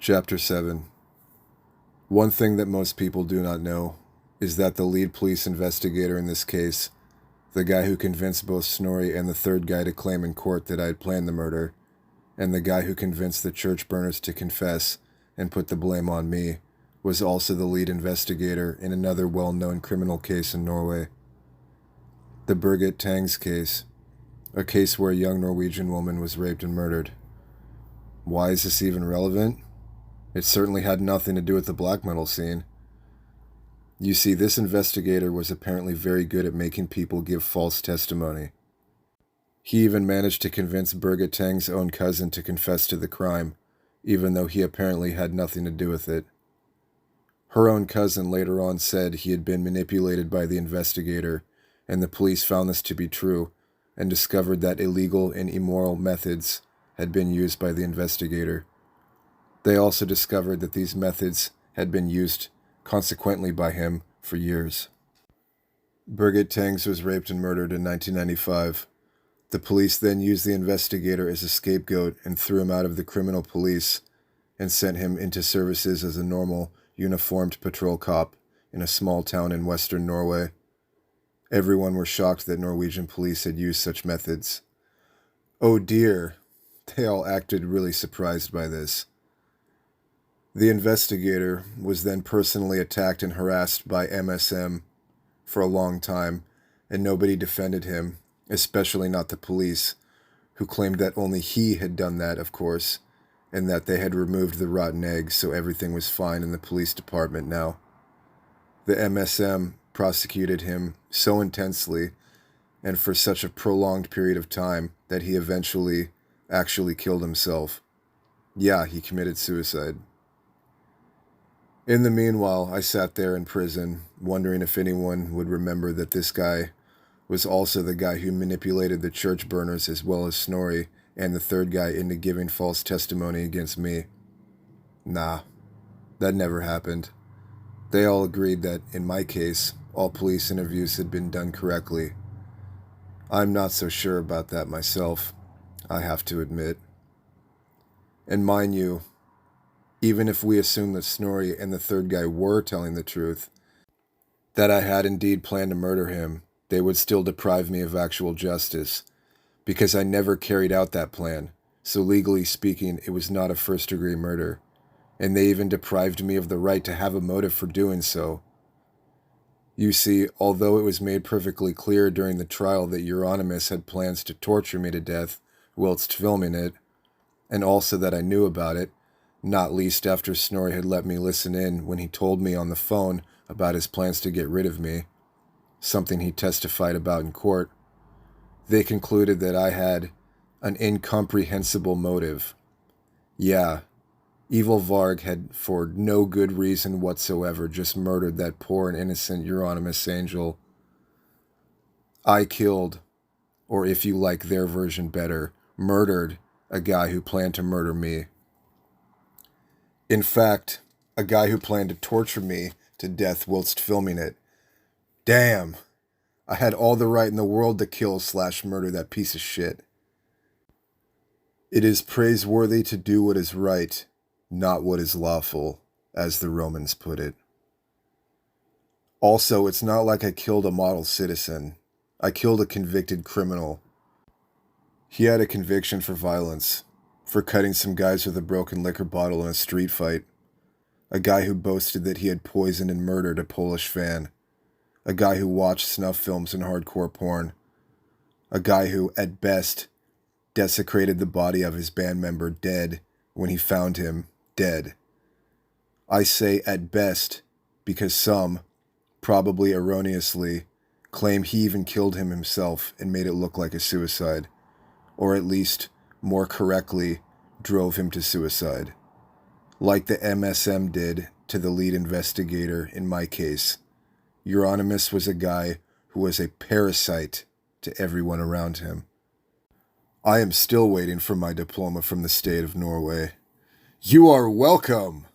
Chapter 7. One thing that most people do not know is that the lead police investigator in this case, the guy who convinced both Snorri and the third guy to claim in court that I had planned the murder, and the guy who convinced the church burners to confess and put the blame on me, was also the lead investigator in another well-known criminal case in Norway. The Birgit Tengs case, a case where a young Norwegian woman was raped and murdered. Why is this even relevant? It certainly had nothing to do with the black metal scene. You see, this investigator was apparently very good at making people give false testimony. He even managed to convince Birgit Teng's own cousin to confess to the crime, even though he apparently had nothing to do with it. Her own cousin later on said he had been manipulated by the investigator, and the police found this to be true, and discovered that illegal and immoral methods had been used by the investigator. They also discovered that these methods had been used consequently by him for years. Birgit Tengs was raped and murdered in 1995. The police then used the investigator as a scapegoat and threw him out of the criminal police and sent him into services as a normal, uniformed patrol cop in a small town in western Norway. Everyone were shocked that Norwegian police had used such methods. Oh dear, they all acted really surprised by this. The investigator was then personally attacked and harassed by MSM for a long time, and nobody defended him, especially not the police, who claimed that only he had done that, of course, and that they had removed the rotten eggs, so everything was fine in the police department now. The MSM prosecuted him so intensely and for such a prolonged period of time that he eventually actually killed himself. Yeah, he committed suicide. In the meanwhile, I sat there in prison, wondering if anyone would remember that this guy was also the guy who manipulated the church burners as well as Snorri and the third guy into giving false testimony against me. Nah, that never happened. They all agreed that, in my case, all police interviews had been done correctly. I'm not so sure about that myself, I have to admit. And mind you, even if we assume that Snorri and the third guy were telling the truth, that I had indeed planned to murder him, they would still deprive me of actual justice, because I never carried out that plan, so legally speaking, it was not a first-degree murder, and they even deprived me of the right to have a motive for doing so. You see, although it was made perfectly clear during the trial that Euronymous had plans to torture me to death whilst filming it, and also that I knew about it, not least after Snorri had let me listen in when he told me on the phone about his plans to get rid of me, something he testified about in court, they concluded that I had an incomprehensible motive. Yeah, evil Varg had, for no good reason whatsoever, just murdered that poor and innocent Euronymous angel. I killed, or if you like their version better, murdered a guy who planned to murder me. In fact, a guy who planned to torture me to death whilst filming it. Damn, I had all the right in the world to kill/murder that piece of shit. It is praiseworthy to do what is right, not what is lawful, as the Romans put it. Also, it's not like I killed a model citizen. I killed a convicted criminal. He had a conviction for violence, for cutting some guys with a broken liquor bottle in a street fight. A guy who boasted that he had poisoned and murdered a Polish fan. A guy who watched snuff films and hardcore porn. A guy who, at best, desecrated the body of his band member dead when he found him dead. I say at best because some, probably erroneously, claim he even killed him himself and made it look like a suicide, or at least, more correctly, drove him to suicide, like the MSM did to the lead investigator in my case. Euronymous was a guy who was a parasite to everyone around him. I am still waiting for my diploma from the state of Norway. You are welcome!